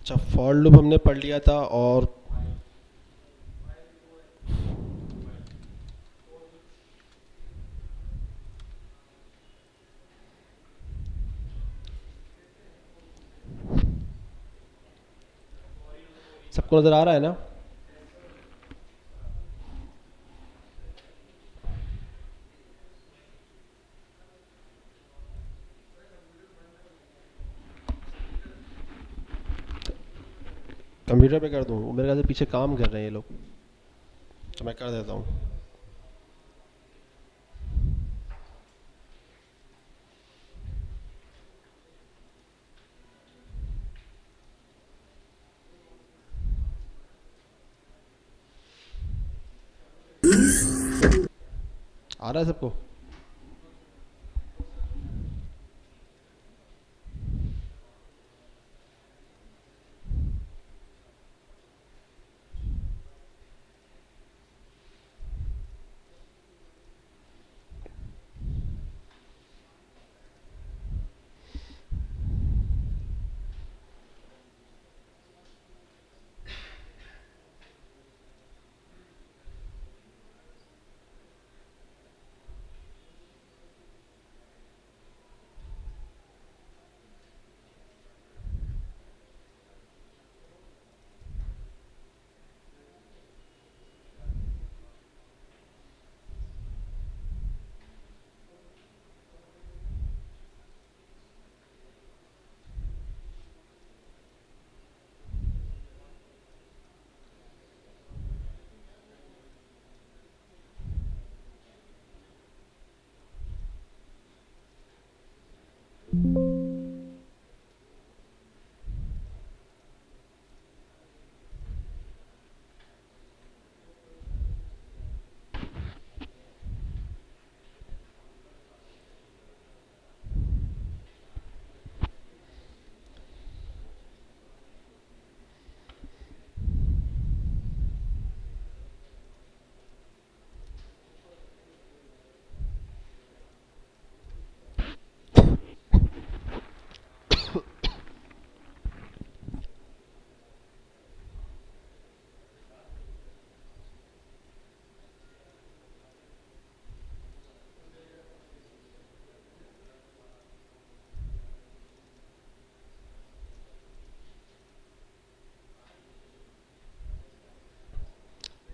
अच्छा, for loop हमने पढ़ लिया था। और सबको नज़र आ रहा है ना? कंप्यूटर पे कर दूँ? मेरे ख्याल से पीछे काम कर रहे हैं ये लोग, तो मैं कर देता हूँ। आ रहा है सबको?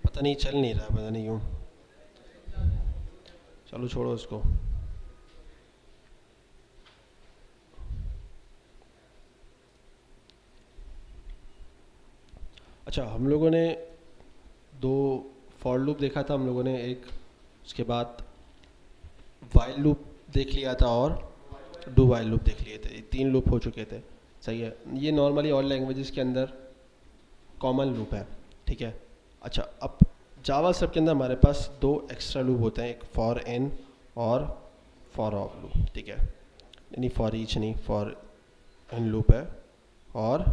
पता नहीं, चल नहीं रहा, पता नहीं क्यों। चलो छोड़ो उसको। अच्छा, हम लोगों ने दो फॉर लूप देखा था हम लोगों ने, एक उसके बाद वाइल लूप देख लिया था, और डू वाइल लूप देख लिए थे। ये तीन लूप हो चुके थे। सही है, ये नॉर्मली ऑल लैंग्वेजेस के अंदर कॉमन लूप है। ठीक है। अच्छा, अब जावा स्क्रिप्ट के अंदर हमारे पास दो एक्स्ट्रा लूप होते हैं, एक फॉर इन और फॉर ऑफ लूप। ठीक है, नहीं फॉर ईच नहीं, फॉर इन लूप है और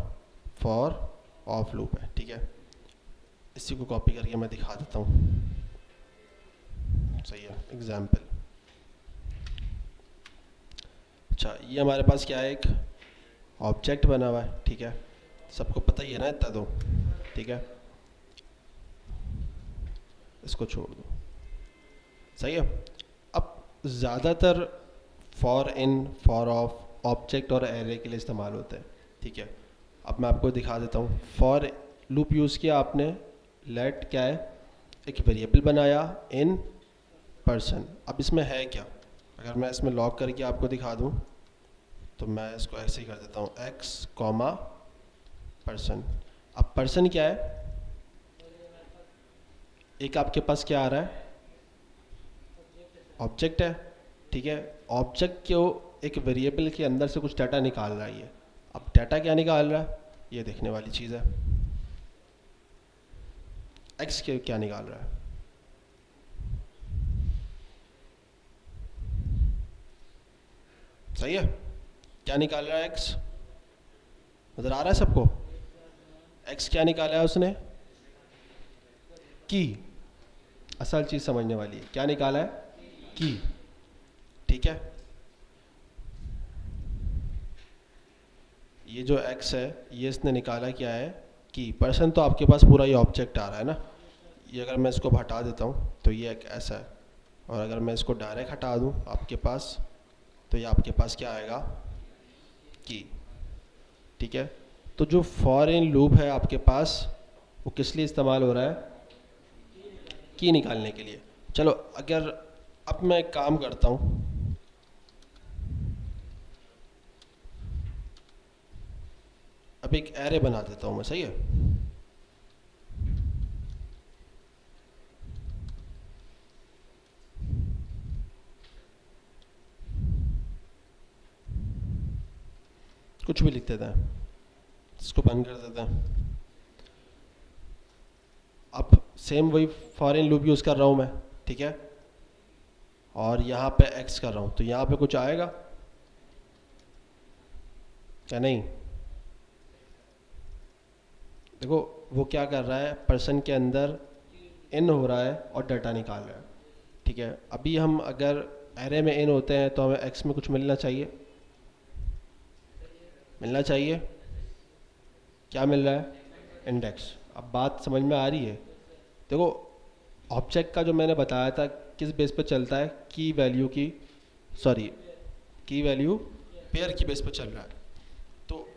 फॉर ऑफ लूप है। ठीक है, इसी को कॉपी करके मैं दिखा देता हूँ। सही है, एग्जाम्पल। अच्छा, ये हमारे पास क्या है, एक ऑब्जेक्ट बना हुआ है। ठीक है, सबको पता ही है ना इतना तो। ठीक है, इसको छोड़ दो। सही है। अब ज़्यादातर for in, for of object और एरे के लिए इस्तेमाल होते हैं। ठीक है, अब मैं आपको दिखा देता हूँ। फॉर लूप यूज़ किया आपने, लेट क्या है, एक वेरिएबल बनाया इन पर्सन। अब इसमें है क्या, अगर मैं इसमें लॉग करके आपको दिखा दूँ, तो मैं इसको ऐसे ही कर देता हूँ, एक्स कॉमा पर्सन। अब पर्सन क्या है, एक आपके पास क्या आ रहा है, ऑब्जेक्ट है। ठीक है, ऑब्जेक्ट को एक वेरिएबल के अंदर से कुछ डाटा निकाल रहा है ये। अब डाटा क्या निकाल रहा है, ये देखने वाली चीज़ है। एक्स के क्या निकाल रहा है, सही है, क्या निकाल रहा है एक्स, नज़र आ रहा है सबको? एक्स क्या निकाला है उसने, की। असल चीज़ समझने वाली है, क्या निकाला है, की। ठीक है, ये जो x है ये इसने निकाला क्या है कि पर्सन, तो आपके पास पूरा ये ऑब्जेक्ट आ रहा है ना, ये अगर मैं इसको हटा देता हूँ तो ये एक ऐसा है, और अगर मैं इसको डायरेक्ट हटा दूँ आपके पास तो ये आपके पास क्या आएगा, की। ठीक है, तो जो फॉर इन लूप है आपके पास वो किस लिए इस्तेमाल हो रहा है, की निकालने के लिए। चलो अगर अब मैं एक काम करता हूँ, अब एक एरे बना देता हूँ मैं, सही है। कुछ भी लिख देते हैं, इसको बंद कर देते हैं। अब सेम वही फॉरेन लूप यूज़ कर रहा हूँ मैं, ठीक है, और यहाँ पे एक्स कर रहा हूँ, तो यहाँ पे कुछ आएगा क्या, नहीं। देखो वो क्या कर रहा है, पर्सन के अंदर इन हो रहा है और डाटा निकाल रहा है, ठीक है। अभी हम अगर एरे में इन होते हैं तो हमें एक्स में कुछ मिलना चाहिए, मिलना चाहिए, क्या मिल रहा है, इंडेक्स। अब बात समझ में आ रही है। देखो ऑब्जेक्ट का जो मैंने बताया था किस बेस पे चलता है, की वैल्यू की, सॉरी की वैल्यू पेयर की बेस पे चल रहा है। तो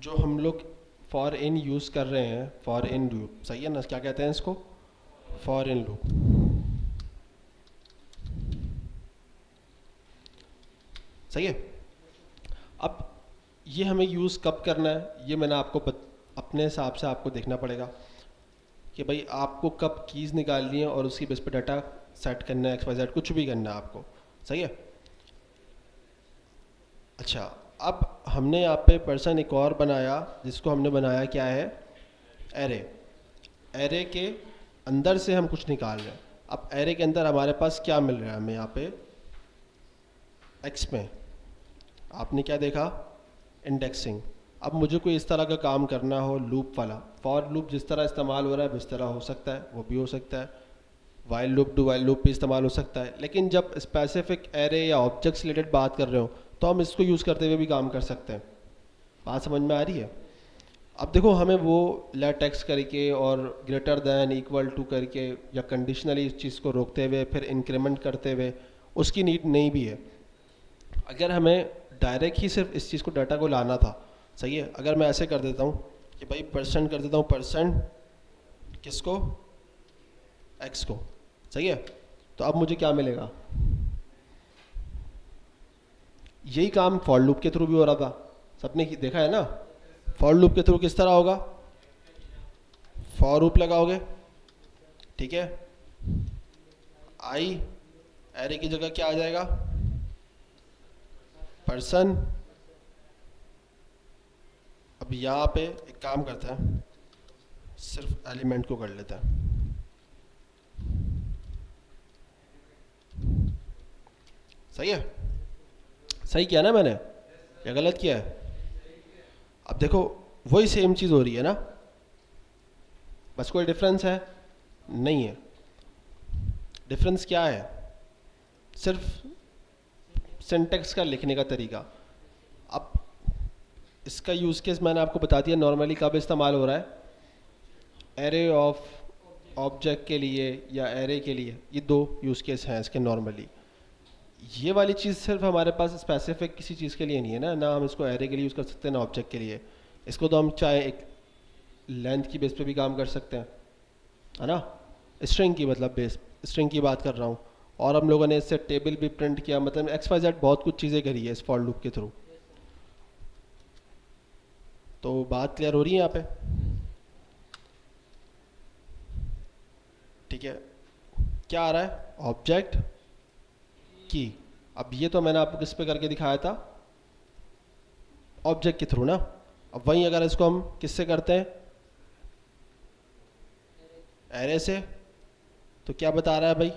जो हम लोग फॉर इन यूज़ कर रहे हैं, फॉर इन लूप, सही है ना, क्या कहते हैं इसको, फॉर इन लूप। सही है। अब ये हमें यूज़ कब करना है, ये मैंने आपको अपने हिसाब से आपको देखना पड़ेगा कि भाई आपको कब कीज़ निकालनी है और उसकी बेस पे डाटा सेट करना है, एक्स वाई जेड कुछ भी करना है आपको, सही है। अच्छा, अब हमने यहाँ पे पर्सन एक और बनाया जिसको हमने बनाया क्या है, एरे। एरे के अंदर से हम कुछ निकाल रहे हैं। अब एरे के अंदर हमारे पास क्या मिल रहा है हमें यहाँ पे, एक्स में आपने क्या देखा, इंडेक्सिंग। अब मुझे कोई इस तरह का काम करना हो, लूप वाला, फॉर लूप जिस तरह इस्तेमाल हो रहा है इस तरह हो सकता है, वो भी हो सकता है, while loop do while loop भी इस्तेमाल हो सकता है, लेकिन जब स्पेसिफिक एरे या ऑब्जेक्ट्स रिलेटेड बात कर रहे हो तो हम इसको यूज़ करते हुए भी काम कर सकते हैं। बात समझ में आ रही है। अब देखो हमें वो लेट एक्स करके और ग्रेटर दैन इक्वल टू करके या कंडीशनली इस चीज़ को रोकते हुए फिर इंक्रीमेंट करते हुए उसकी नीड नहीं भी है। अगर हमें डायरेक्ट ही सिर्फ इस चीज़ को डाटा को लाना था, सही है, अगर मैं ऐसे कर देता हूँ कि भाई परसेंट कर देता हूँ, परसेंट किसको, एक्स को, सही है, तो अब मुझे क्या मिलेगा, यही काम फॉर लूप के थ्रू भी हो रहा था, सबने देखा है ना। फॉर लूप के थ्रू किस तरह होगा, फॉर लूप लगाओगे, ठीक है, आई एरे की जगह क्या आ जाएगा, पर्सन। अब यहाँ पे एक काम करते हैं, सिर्फ एलिमेंट को कर लेते हैं, सही है, सही किया ना मैंने या गलत किया है। अब देखो वही सेम चीज़ हो रही है ना, बस कोई डिफरेंस है नहीं है। डिफरेंस क्या है, सिर्फ सिंटेक्स का लिखने का तरीका। अब इसका यूज़ केस मैंने आपको बता दिया, नॉर्मली कब इस्तेमाल हो रहा है, एरे ऑफ ऑब्जेक्ट के लिए या एरे के लिए, ये दो यूज़ केस हैं इसके नॉर्मली। ये वाली चीज़ सिर्फ हमारे पास स्पेसिफिक किसी चीज़ के लिए नहीं है ना, ना हम इसको एरे के लिए यूज़ कर सकते हैं ना ऑब्जेक्ट के लिए। इसको तो हम चाहे एक लेंथ की बेस पे भी काम कर सकते हैं, है ना, स्ट्रिंग की, मतलब बेस स्ट्रिंग की बात कर रहा हूँ। और हम लोगों ने इससे टेबल भी प्रिंट किया, मतलब एक्स वाई जेड बहुत कुछ चीज़ें करी है इस फॉर लूप के थ्रू। तो बात क्लियर हो रही है यहाँ पे, ठीक है। क्या आ रहा है, ऑब्जेक्ट की। अब ये तो मैंने आपको किस पे करके दिखाया था, ऑब्जेक्ट के थ्रू ना। अब वहीं अगर इसको हम किससे करते हैं, एरे से, तो क्या बता रहा है भाई,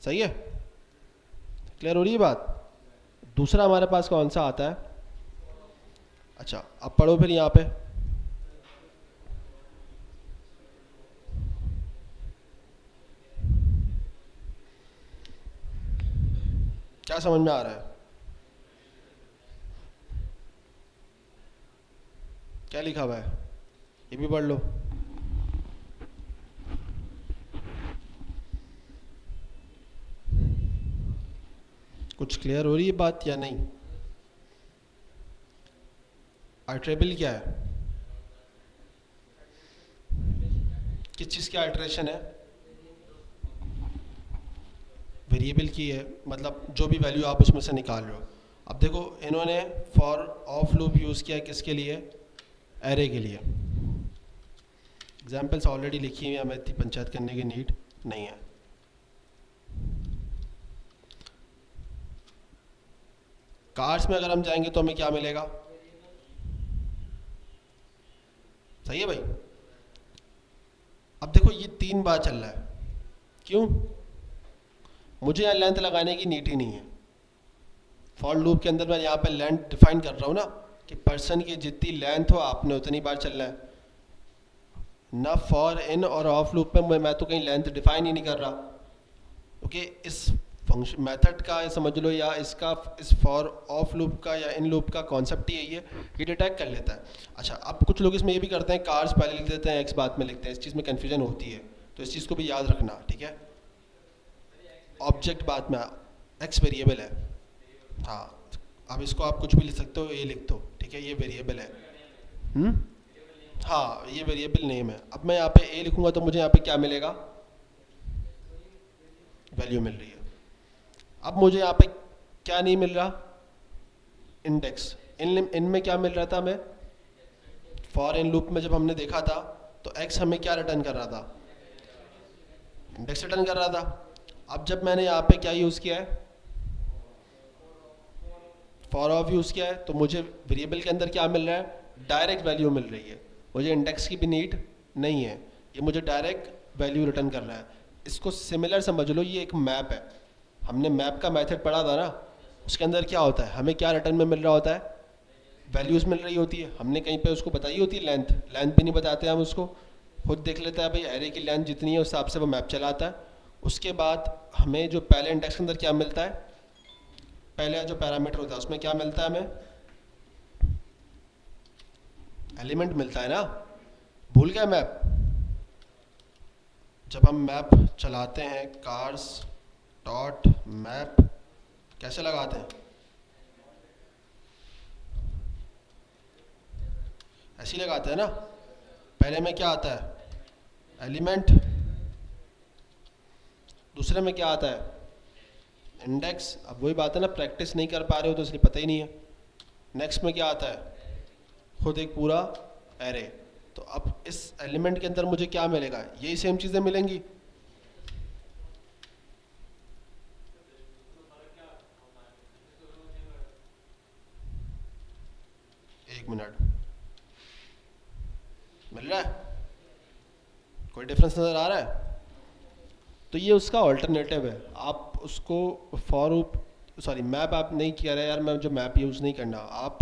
सही है, क्लियर हो रही है बात। दूसरा हमारे पास कौन सा आता है, अच्छा अब पढ़ो फिर यहाँ पे, क्या समझ में आ रहा है। क्या लिखा हुआ है, ये भी पढ़ लो। कुछ क्लियर हो रही है बात या नहीं? आइटरेबल क्या है? किस चीज़ की आइटरेशन है? वेरिएबल की है, मतलब जो भी वैल्यू आप उसमें से निकाल रहे हो। अब देखो इन्होंने फॉर ऑफ लूप यूज़ किया किसके लिए? एरे के लिए। एग्जाम्पल्स ऑलरेडी लिखी हुई हैं, हमें इतनी पंचायत करने की नीड नहीं है। कार्स में अगर हम जाएंगे तो हमें क्या मिलेगा? सही है भाई। अब देखो ये 3 बार चल रहा है, क्यों? मुझे यहाँ लेंथ लगाने की नीड ही नहीं है। फॉर लूप के अंदर मैं यहाँ पे लेंथ डिफाइन कर रहा हूँ ना, कि पर्सन की जितनी लेंथ हो आपने उतनी बार चलना है ना। फॉर इन और ऑफ लूप में मैं तो कहीं लेंथ डिफाइन ही नहीं कर रहा। ओके, इस फंक्शन मेथड का समझ लो, या इसका इस फॉर ऑफ लूप का या इन लूप का कॉन्सेप्ट ही है ये डिटेक्ट कर लेता है। अच्छा, अब कुछ लोग इसमें ये भी करते हैं, कार्स पहले लिख देते हैं, एक्स बाद में लिखते हैं। इस चीज़ में कन्फ्यूजन होती है, तो इस चीज़ को भी याद रखना, ठीक है। ऑब्जेक्ट बाद में, एक्स वेरिएबल है। हाँ, अब इसको आप कुछ भी लिख सकते हो, ये लिख दो, ठीक है, ये वेरिएबल है। हाँ, ये वेरिएबल नेम है। अब मैं यहाँ पे ए लिखूंगा तो मुझे यहाँ पे क्या मिलेगा? वैल्यू मिल रही है। अब मुझे यहाँ पे क्या नहीं मिल रहा? इंडेक्स। इनमें क्या मिल रहा था हमें? फॉर इन लूप में जब हमने देखा था तो एक्स हमें क्या रिटर्न कर रहा था? इंडेक्स रिटर्न कर रहा था। अब जब मैंने यहाँ पे क्या यूज़ किया है? फॉर ऑफ यूज़ किया है, तो मुझे वेरिएबल के अंदर क्या मिल रहा है? डायरेक्ट वैल्यू मिल रही है। मुझे इंडेक्स की भी नीड नहीं है, ये मुझे डायरेक्ट वैल्यू रिटर्न कर रहा है। इसको सिमिलर समझ लो, ये एक मैप है। हमने मैप का मेथड पढ़ा था ना, उसके अंदर क्या होता है, हमें क्या रिटर्न में मिल रहा होता है? वैल्यूज़ मिल रही होती है। हमने कहीं पे उसको बताई होती है लेंथ, लेंथ भी नहीं बताते हम उसको, खुद देख लेता है भाई एरे की लेंथ जितनी है उस हिसाब से वो मैप चलाता है। उसके बाद हमें जो पहले इंडेक्स के अंदर क्या मिलता है, पहले जो पैरामीटर होता है उसमें क्या मिलता है हमें? एलिमेंट मिलता है ना। भूल गया मैप? जब हम मैप चलाते हैं, कार्स डॉट मैप कैसे लगाते हैं? ऐसे ही लगाते हैं ना। पहले में क्या आता है? एलिमेंट। दूसरे में क्या आता है? इंडेक्स। अब वही बात है ना, प्रैक्टिस नहीं कर पा रहे हो तो इसलिए पता ही नहीं है। नेक्स्ट में क्या आता है? खुद एक पूरा एरे। तो अब इस एलिमेंट के अंदर मुझे क्या मिलेगा? यही सेम चीज़ें मिलेंगी। एक मिनट, मिल रहा है? कोई डिफरेंस नज़र आ रहा है? तो ये उसका ऑल्टरनेटिव है। आप उसको मैप आप नहीं किया रहे यार, मैं जो मैप यूज़ नहीं करना, आप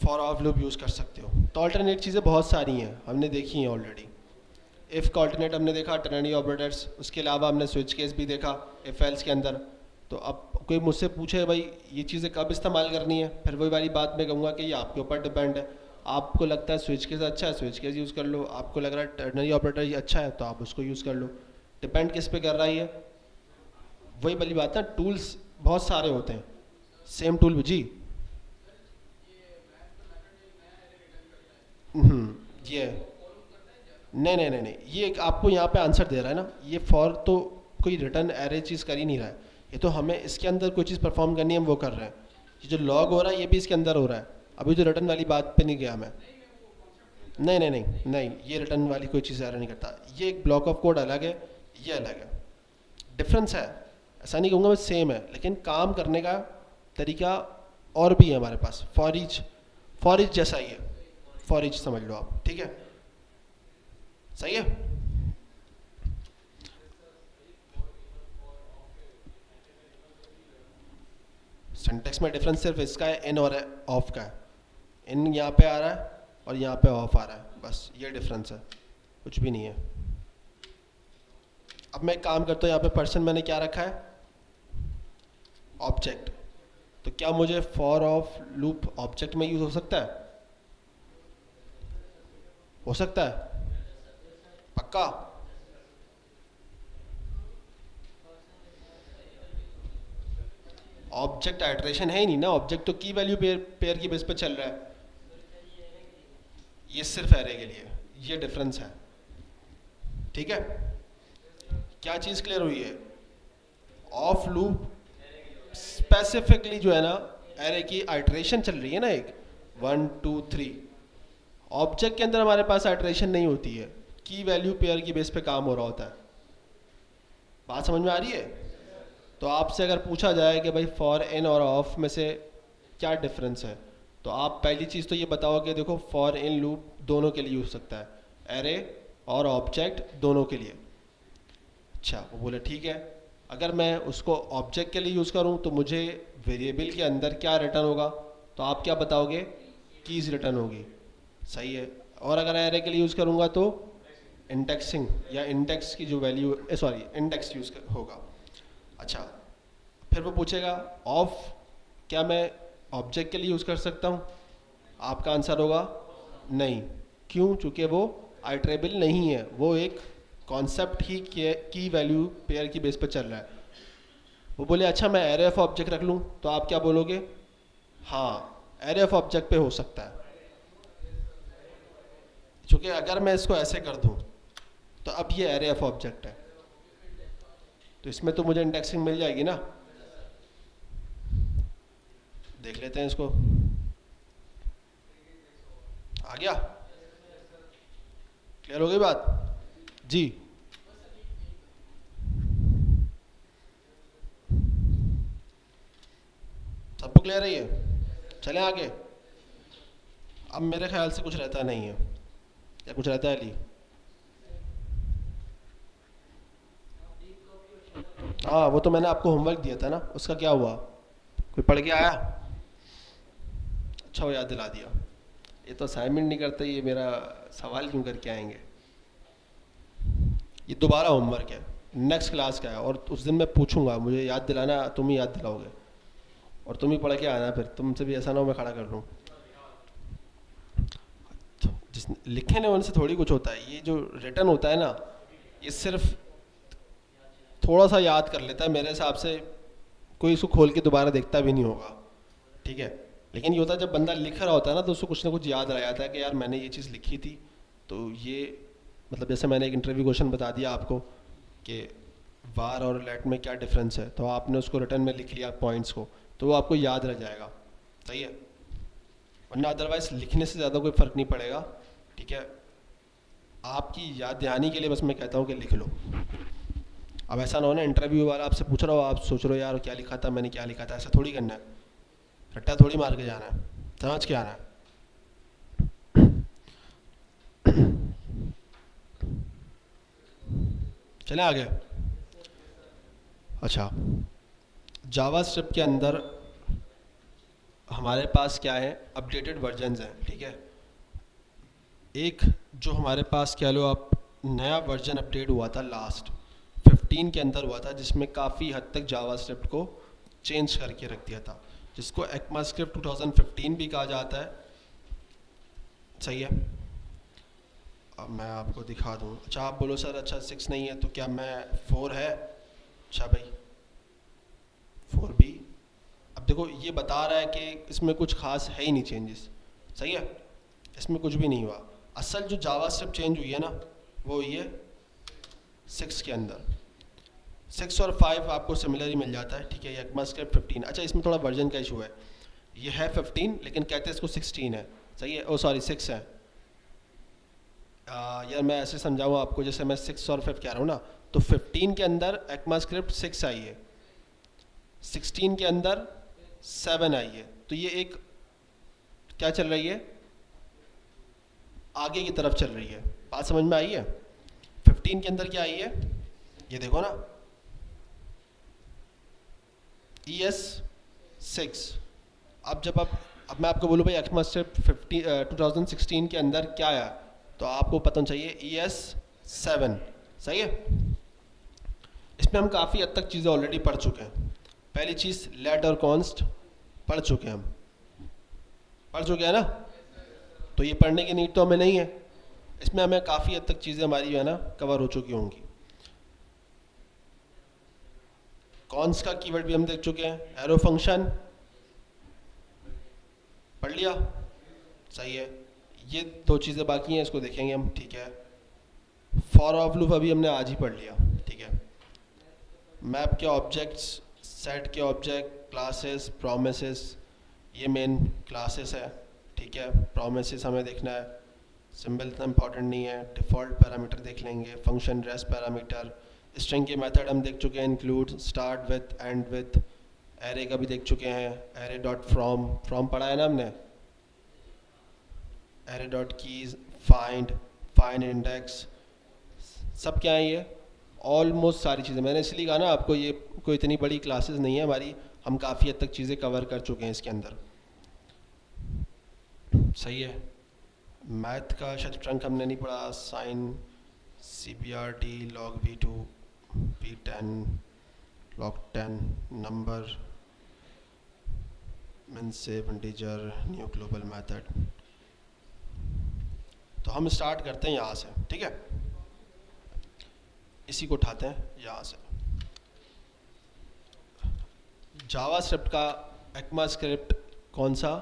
फॉर ऑफ लूप यूज़ कर सकते हो। तो ऑल्टरनेट चीज़ें बहुत सारी हैं, हमने देखी हैं ऑलरेडी। इफ़ का ऑल्टरनेट हमने देखा, टर्नरी ऑपरेटर्स, उसके अलावा हमने स्विच केस भी देखा इफ एल्स के अंदर। तो अब कोई मुझसे पूछे भाई ये चीज़ें कब इस्तेमाल करनी है, फिर वही वाली बात मैं कहूँगा कि ये आपके ऊपर डिपेंड है। आपको लगता है स्विच केस अच्छा है, स्विच केस यूज़ कर लो। आपको लग रहा है टर्नरी ऑपरेटर ये अच्छा है, तो आप उसको यूज़ कर लो। डिपेंड किस पे कर रहा है ये, वही वाली बात है। टूल्स बहुत सारे होते हैं, सेम टूल भी जी। ये नहीं नहीं नहीं नहीं, ये एक आपको यहाँ पे आंसर दे रहा है ना। ये फॉर तो कोई रिटर्न एरे चीज़ कर ही नहीं रहा है, ये तो हमें इसके अंदर कोई चीज़ परफॉर्म करनी है हम वो कर रहे हैं। ये जो लॉग हो रहा है ये भी इसके अंदर हो रहा है। अभी जो रिटर्न वाली बात पे नहीं गया मैं। नहीं नहीं नहीं नहीं, ये रिटर्न वाली कोई चीज़ एरे नहीं करता। ये एक ब्लॉक ऑफ कोड अलग है, ये अलग है, डिफरेंस है। ऐसा नहीं कहूँगा मैं सेम है, लेकिन काम करने का तरीका और भी है हमारे पास। फॉर ईच जैसा ही है, फॉर ईच समझ लो आप, ठीक है, सही है। सिंटेक्स में डिफरेंस सिर्फ इसका है, इन और ऑफ का है। इन यहाँ पे आ रहा है और यहाँ पे ऑफ आ रहा है, बस ये डिफरेंस है, कुछ भी नहीं है। अब मैं एक काम करता हूँ, यहाँ पे पर्सन मैंने क्या रखा है? ऑब्जेक्ट। तो क्या मुझे फॉर ऑफ लूप ऑब्जेक्ट में यूज़ हो सकता है? हो सकता है? पक्का? ऑब्जेक्ट आइट्रेशन है ही नहीं ना, ऑब्जेक्ट तो की वैल्यू पेयर पेयर की बेस पे चल रहा है। ये सिर्फ एरे के लिए, ये डिफरेंस है। ठीक है, क्या चीज़ क्लियर हुई है? ऑफ लूप स्पेसिफिकली जो है ना, एरे की आइट्रेशन चल रही है ना, एक 1 2 3। ऑब्जेक्ट के अंदर हमारे पास आइट्रेशन नहीं होती है, की वैल्यू पेयर की बेस पे काम हो रहा होता है। बात समझ में आ रही है? तो आपसे अगर पूछा जाए कि भाई फॉर इन और ऑफ में से क्या डिफरेंस है, तो आप पहली चीज़ तो ये बताओ कि देखो फॉर इन लूप दोनों के लिए यूज सकता है, एरे और ऑब्जेक्ट दोनों के लिए। अच्छा, वो बोले ठीक है, अगर मैं उसको ऑब्जेक्ट के लिए यूज़ करूँ तो मुझे वेरिएबल के अंदर क्या रिटर्न होगा? तो आप क्या बताओगे? कीज़ रिटर्न होगी। सही है। और अगर एरे के लिए यूज़ करूँगा तो इंडेक्सिंग या इंडेक्स की जो वैल्यू सॉरी इंडेक्स यूज़ होगा। अच्छा, फिर वो पूछेगा ऑफ क्या मैं ऑब्जेक्ट के लिए यूज़ कर सकता हूँ? आपका आंसर होगा नहीं। क्यों? चूँकि वो आइट्रेबल नहीं है, वो एक कॉन्सेप्ट ही की वैल्यू पेयर की बेस पर चल रहा है। वो बोले अच्छा मैं एरे ऑफ ऑब्जेक्ट रख लूँ, तो आप क्या बोलोगे? हाँ, एरे ऑफ ऑब्जेक्ट पे हो सकता है। चूँकि अगर मैं इसको ऐसे कर दूँ तो अब ये एरे ऑफ ऑब्जेक्ट है, तो इसमें तो मुझे इंडेक्सिंग मिल जाएगी ना। देख लेते हैं इसको। आ गया? क्लियर हो गई बात? जी। सबको क्लियर है ये? चलें आगे। अब मेरे ख्याल से कुछ रहता नहीं है, या कुछ रहता है अली? हाँ, वो तो मैंने आपको होमवर्क दिया था ना, उसका क्या हुआ? कोई पढ़ के आया? अच्छा, वो याद दिला दिया। ये तो असाइनमेंट नहीं करते, ये मेरा सवाल क्यों करके आएंगे? ये दोबारा होमवर्क है, नेक्स्ट क्लास का है, और उस दिन मैं पूछूंगा, मुझे याद दिलाना, तुम ही याद दिलाओगे, और तुम ही पढ़ के आना, फिर तुमसे भी ऐसा ना हो मैं खड़ा कर लूँ। जिस लिखे ने उनसे थोड़ी कुछ होता है, ये जो रिटर्न होता है ना, ये सिर्फ थोड़ा सा याद कर लेता है मेरे हिसाब से, कोई इसको खोल के दोबारा देखता भी नहीं होगा। ठीक है, लेकिन ये होता है जब बंदा लिख रहा होता है ना, तो उसको कुछ ना कुछ याद रह जाता है कि यार मैंने ये चीज़ लिखी थी, तो ये मतलब जैसे मैंने एक इंटरव्यू क्वेश्चन बता दिया आपको कि वार और लेट में क्या डिफरेंस है, तो आपने उसको रिटर्न में लिख लिया पॉइंट्स को, तो वो आपको याद रह जाएगा। सही है, वरना अदरवाइज लिखने से ज़्यादा कोई फ़र्क नहीं पड़ेगा। ठीक है, आपकी याद दहानी के लिए बस मैं कहता हूँ कि लिख लो। अब ऐसा ना हो ना, इंटरव्यू वाला आपसे पूछ रहा हो, आप सोच रहे हो यार क्या लिखा था, मैंने क्या लिखा था, ऐसा थोड़ी करना है, रट्टा थोड़ी मार के जाना है, समझ के आना है। चलें आगे। अच्छा, जावा स्क्रिप्ट के अंदर हमारे पास क्या है, अपडेटेड वर्जन्स हैं। ठीक है, एक जो हमारे पास कह लो आप नया वर्जन अपडेट हुआ था लास्ट 15 के अंदर हुआ था, जिसमें काफ़ी हद तक जावा स्क्रिप्ट को चेंज करके रख दिया था, जिसको एक्मा स्क्रिप्ट 2015 भी कहा जाता है। सही है, अब मैं आपको दिखा दूँ। अच्छा, आप बोलो सर अच्छा 6 नहीं है, तो क्या मैं 4 है? अच्छा भाई 4 भी, अब देखो ये बता रहा है कि इसमें कुछ खास है ही नहीं चेंजेस। सही है, इसमें कुछ भी नहीं हुआ। असल जो जावा स्क्रिप्ट चेंज हुई है ना, वो हुई है 6 के अंदर। 6 और 5 आपको सिमिलर ही मिल जाता है। ठीक है, एक्मा स्क्रिप्ट 15। अच्छा, इसमें थोड़ा वर्जन का इशू है, ये है 15 लेकिन कहते हैं इसको 16 है। सही है, ओ सॉरी 6 है। यार मैं ऐसे समझाऊँ आपको, जैसे मैं 6 और 5 कह रहा हूँ ना, तो 15 के अंदर एक्मा स्क्रिप्ट 6 आई है, 16 के अंदर 7 आई है, तो ये एक क्या चल रही है, आगे की तरफ चल रही है। बात समझ में आई है? 15 के अंदर क्या आई है, ये देखो ना, ES6। अब जब अब मैं आपको बोलूँ भाई एक्मा स्क्रिप्ट 2016 के अंदर क्या आया, तो आपको पता चाहिए ES7। सही है, इसमें हम काफ़ी हद तक चीज़ें ऑलरेडी पढ़ चुके हैं। पहली चीज़ लेट और कॉन्स्ट पढ़ चुके हैं हम, पढ़ चुके हैं ना, तो ये पढ़ने की नीड तो हमें नहीं है, इसमें हमें काफ़ी हद तक चीज़ें हमारी जो है ना कवर हो चुकी होंगी। कॉन्स का कीवर्ड भी हम देख चुके हैं, एरो फंक्शन पढ़ लिया, सही है। ये दो चीज़ें बाकी हैं, इसको देखेंगे हम, ठीक है। फॉर ऑफ लूप अभी हमने आज ही पढ़ लिया, ठीक है। मैप के ऑब्जेक्ट्स, सेट के ऑब्जेक्ट, क्लासेस, प्रोमिसेस, ये मेन क्लासेस है, ठीक है। प्रोमिसेस हमें देखना है, सिंबल इतना इंपॉर्टेंट नहीं है। डिफ़ॉल्ट पैरामीटर देख लेंगे, फंक्शन रेस्ट पैरामीटर, स्ट्रिंग के मेथड हम देख चुके हैं, include, start with, and with. Array का भी देख चुके हैं, एरे डॉट फ्रॉम, फ्रॉम पढ़ा है ना हमने। Array dot keys, find, find index, सब क्या है ये, ऑलमोस्ट सारी चीज़ें। मैंने इसलिए कहा ना आपको, ये कोई इतनी बड़ी क्लासेस नहीं है हमारी, हम काफ़ी हद तक चीज़ें कवर कर चुके हैं इसके अंदर, सही है। मैथ का शायद ट्रंक हमने नहीं पढ़ा, sine, CBRT, log V2, P10, log 10, number, min save integer, new global method. तो हम स्टार्ट करते हैं यहाँ से, ठीक है। इसी को उठाते हैं यहाँ से, जावा स्क्रिप्ट का एक्मा स्क्रिप्ट कौन सा,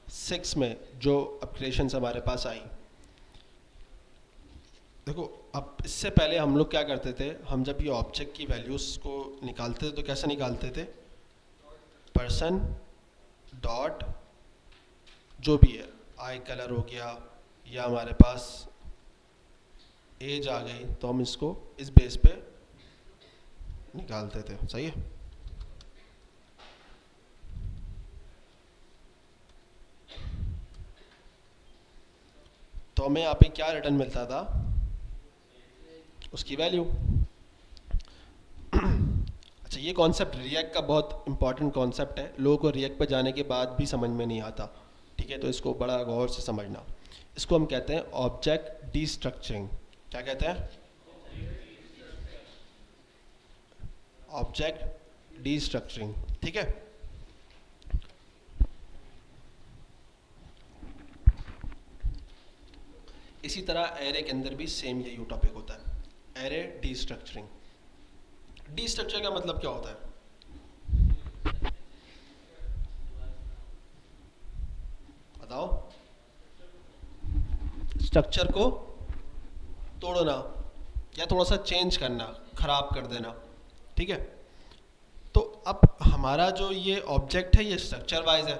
6 में जो अपग्रेडेशंस हमारे पास आई। देखो अब इससे पहले हम लोग क्या करते थे, हम जब ये ऑब्जेक्ट की वैल्यूज़ को निकालते थे तो कैसे निकालते थे, पर्सन डॉट जो भी है, आई कलर हो गया या हमारे पास एज आ गई, तो हम इसको इस बेस पे निकालते थे, सही है। तो हमें यहाँ पे क्या रिटर्न मिलता था, उसकी वैल्यू। अच्छा, ये कॉन्सेप्ट रिएक्ट का बहुत इंपॉर्टेंट कॉन्सेप्ट है, लोगों को रिएक्ट पे जाने के बाद भी समझ में नहीं आता, ठीक है। तो इसको बड़ा गौर से समझना। इसको हम कहते हैं ऑब्जेक्ट डीस्ट्रक्चरिंग। क्या कहते हैं, ऑब्जेक्ट डीस्ट्रक्चरिंग, ठीक है। इसी तरह एरे के अंदर भी सेम यही टॉपिक होता है, एरे डीस्ट्रक्चरिंग। डीस्ट्रक्चर का मतलब क्या होता है, बताओ। स्ट्रक्चर को तोड़ना या थोड़ा सा चेंज करना, खराब कर देना, ठीक है। तो अब हमारा जो ये ऑब्जेक्ट है ये स्ट्रक्चर वाइज है,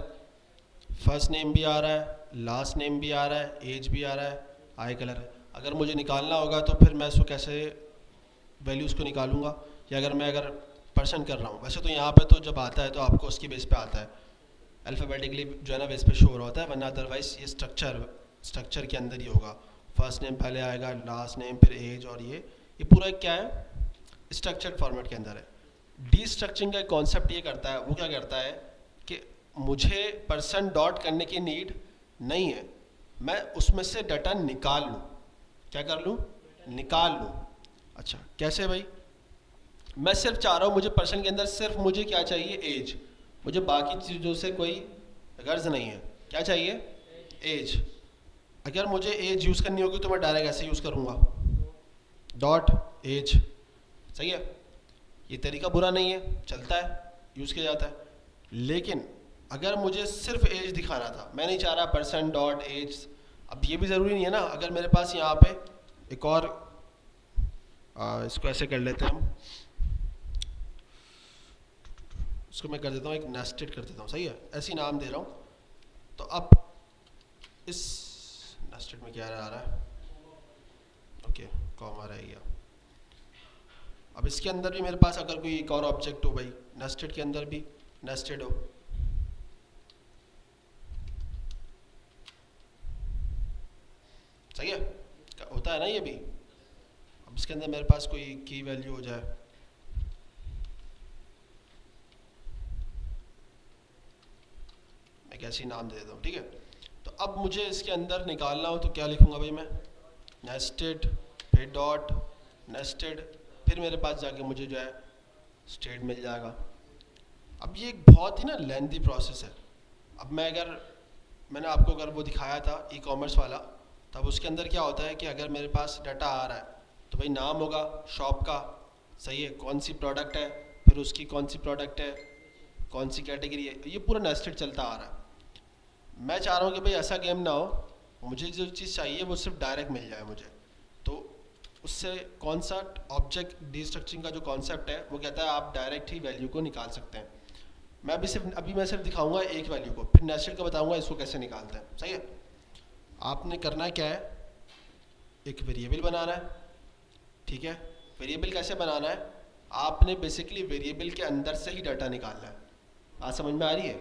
फर्स्ट नेम भी आ रहा है, लास्ट नेम भी आ रहा है, एज भी आ रहा है, आई कलर है। अगर मुझे निकालना होगा तो फिर मैं इसको कैसे वैल्यूज़ को निकालूंगा, या अगर पर्सन कर रहा हूँ, वैसे तो यहाँ पे तो जब आता है तो आपको उसकी बेस पे आता है, अल्फ़ाबेटिकली जो है ना बेस पे शो हो रहा होता है, वरना अदरवाइज ये स्ट्रक्चर के अंदर ही होगा। फर्स्ट नेम पहले आएगा, लास्ट नेम, फिर एज, और ये पूरा एक क्या है, स्ट्रक्चर्ड फॉर्मेट के अंदर है। डीस्ट्रक्चरिंग का कॉन्सेप्ट ये करता है, वो क्या करता है कि मुझे पर्सन डॉट करने की नीड नहीं है, मैं उसमें से डाटा निकाल लूँ। क्या कर लूँ, निकाल लूँ। अच्छा कैसे भाई, मैं सिर्फ चाह रहा हूँ मुझे पर्सन के अंदर सिर्फ मुझे क्या चाहिए, एज, मुझे बाकी चीज़ों से कोई गर्ज नहीं है। क्या चाहिए, एज। अगर मुझे एज यूज़ करनी होगी तो मैं डायरेक्ट ऐसे यूज़ करूँगा, डॉट एज, सही है। ये तरीका बुरा नहीं है, चलता है, यूज़ किया जाता है। लेकिन अगर मुझे सिर्फ एज दिखाना था, मैं नहीं चाह रहा पर्सन डॉट एज, अब ये भी ज़रूरी नहीं है ना, अगर मेरे पास यहाँ पे एक और इसको ऐसे कर लेते हैं हम, इसको मैं कर देता हूँ एक नेस्टेड कर देता हूँ, सही है, ऐसी नाम दे रहा हूँ। तो अब इस नेस्टेड में क्या आ रहा है, ओके कॉमा रह गया। अब इसके अंदर भी मेरे पास अगर कोई एक और ऑब्जेक्ट हो भाई, नेस्टेड के अंदर भी नेस्टेड हो, सही है, होता है ना ये भी। अब इसके अंदर मेरे पास कोई की वैल्यू हो जाए, मैं कैसी नाम दे देता हूँ, ठीक है। तो अब मुझे इसके अंदर निकालना हो तो क्या लिखूंगा भाई मैं, नेस्टेड, फिर डॉट नेस्टेड, फिर मेरे पास जाके मुझे जो है स्टेट मिल जाएगा। अब ये एक बहुत ही ना लेंथी प्रोसेस है। अब मैंने आपको अगर वो दिखाया था ई कॉमर्स वाला, तब उसके अंदर क्या होता है कि अगर मेरे पास डाटा आ रहा है तो भाई नाम होगा शॉप का, सही है, कौन सी प्रोडक्ट है, फिर उसकी कौन सी प्रोडक्ट है, कौन सी कैटेगरी है, ये पूरा नेस्टेड चलता आ रहा है। मैं चाह रहा हूँ कि भाई ऐसा गेम ना हो, मुझे जो चीज़ चाहिए वो सिर्फ डायरेक्ट मिल जाए मुझे। तो उससे कौन सा ऑब्जेक्ट डिस्ट्रक्चरिंग का जो कॉन्सेप्ट है वो कहता है आप डायरेक्ट ही वैल्यू को निकाल सकते हैं। अभी मैं सिर्फ दिखाऊंगा एक वैल्यू को, फिर नेस्टेड का बताऊंगा इसको कैसे निकालते हैं, सही है। आपने करना क्या है, एक वेरिएबल बनाना है, ठीक है। वेरिएबल कैसे बनाना है, आपने बेसिकली वेरिएबल के अंदर से ही डाटा निकालना है। बात समझ में आ रही है।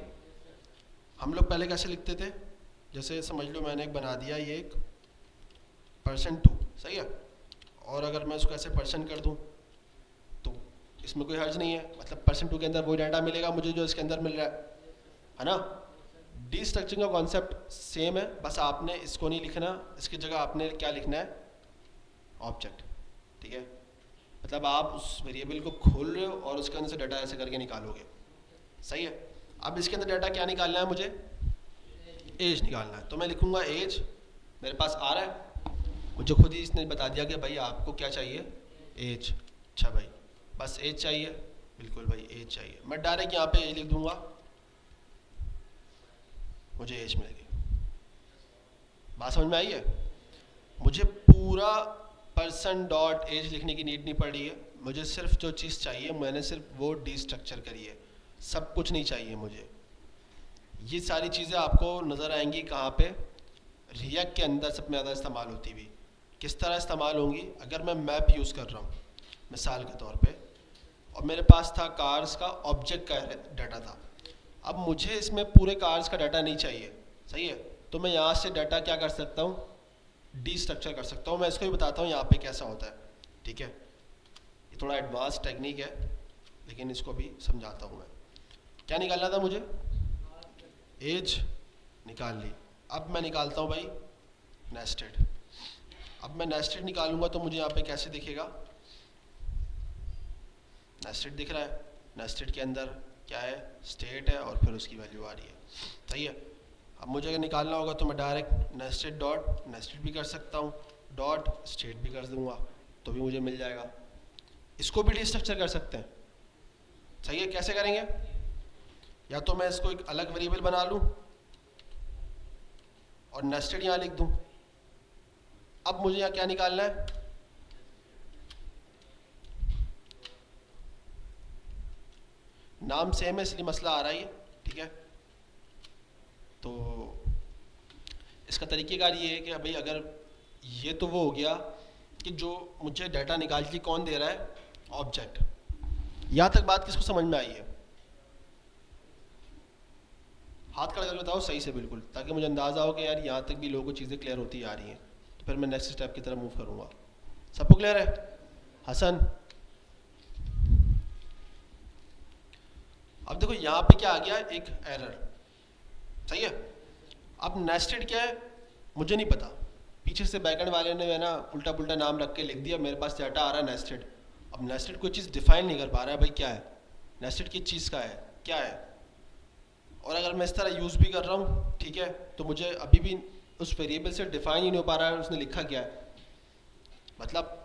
हम लोग पहले कैसे लिखते थे, जैसे समझ लो मैंने एक बना दिया ये एक %2, सही है, और अगर मैं उसको ऐसे % कर दूं तो इसमें कोई हर्ज नहीं है, मतलब %2 के अंदर वही डाटा मिलेगा मुझे जो इसके अंदर मिल रहा है ना। डिस्ट्रक्चरिंग का कॉन्सेप्ट सेम है, बस आपने इसको नहीं लिखना, इसकी जगह आपने क्या लिखना है, ऑब्जेक्ट, ठीक है। मतलब आप उस वेरिएबल को खोल रहे हो और उसके अंदर से डाटा ऐसे करके निकालोगे, सही है। अब इसके अंदर डाटा क्या निकालना है, मुझे एज निकालना है, तो मैं लिखूंगा एज, मेरे पास आ रहा है, मुझे खुद ही इसने बता दिया कि भाई आपको क्या चाहिए, एज। अच्छा भाई बस एज चाहिए, बिल्कुल भाई एज चाहिए, मैं डायरेक्ट यहाँ पे एज लिख दूंगा, मुझे एज मिल गई। बात समझ में आई है। मुझे पूरा %.age लिखने की नीड नहीं पड़ी है, मुझे सिर्फ जो चीज़ चाहिए मैंने सिर्फ वो डिस्ट्रक्चर करी है, सब कुछ नहीं चाहिए मुझे। ये सारी चीज़ें आपको नज़र आएंगी कहाँ पे, रिएक्ट के अंदर सबसे ज़्यादा इस्तेमाल होती हुई। किस तरह इस्तेमाल होंगी, अगर मैं मैप यूज़ कर रहा हूँ मिसाल के तौर पे, और मेरे पास था कार्स का ऑब्जेक्ट का डाटा था, अब मुझे इसमें पूरे कार्स का डाटा नहीं चाहिए, सही है, तो मैं यहाँ से डाटा क्या कर सकता हूँ, डिस्ट्रक्चर कर सकता हूँ। मैं इसको भी बताता हूँ यहाँ पे कैसा होता है, ठीक है। ये थोड़ा एडवांस टेक्निक है लेकिन इसको भी समझाता हूँ मैं। क्या निकालना था मुझे, एज निकाल ली। अब मैं निकालता हूँ भाई नेस्टेड। अब मैं नेस्टेड निकालूंगा तो मुझे यहाँ पे कैसे दिखेगा, नेस्टेड दिख रहा है। नेस्टेड के अंदर क्या है, स्टेट है और फिर उसकी वैल्यू आ रही है, सही है। अब मुझे अगर निकालना होगा तो मैं डायरेक्ट नेस्टेड डॉट नेस्टेड भी कर सकता हूँ, डॉट स्टेट भी कर दूंगा तो भी मुझे मिल जाएगा। इसको भी डिस्ट्रक्चर कर सकते हैं, सही है। कैसे करेंगे, या तो मैं इसको एक अलग वेरिएबल बना लूँ और नेस्टेड यहाँ लिख दूँ। अब मुझे यहाँ क्या निकालना है, नाम सेम है इसलिए मसला आ रहा है, ठीक है। तो इसका तरीक़ेकार ये है कि भाई अगर ये तो वो हो गया कि जो मुझे डाटा निकाल के कौन दे रहा है, ऑब्जेक्ट। यहाँ तक बात किसको समझ में आई है, हाथ खड़ा करके बताओ सही से बिल्कुल, ताकि मुझे अंदाज़ा हो कि यार यहाँ तक भी लोगों को चीज़ें क्लियर होती आ रही हैं। तो फिर मैं नेक्स्ट स्टेप की तरफ मूव करूँगा। सबको क्लियर है, हसन। अब देखो यहाँ पे क्या आ गया, एक एरर, सही है। अब नेस्टेड क्या है मुझे नहीं पता, पीछे से बैकएंड वाले ने ना उल्टा पुल्टा नाम रख के लिख दिया, मेरे पास डाटा आ रहा है नेस्टेड। अब नेस्टेड कोई चीज़ डिफाइन नहीं कर पा रहा है भाई क्या है नेस्टेड, किस चीज़ का है, क्या है। और अगर मैं इस तरह यूज़ भी कर रहा हूँ, ठीक है, तो मुझे अभी भी उस वेरिएबल से डिफाइन ही नहीं हो पा रहा है उसने लिखा क्या है। मतलब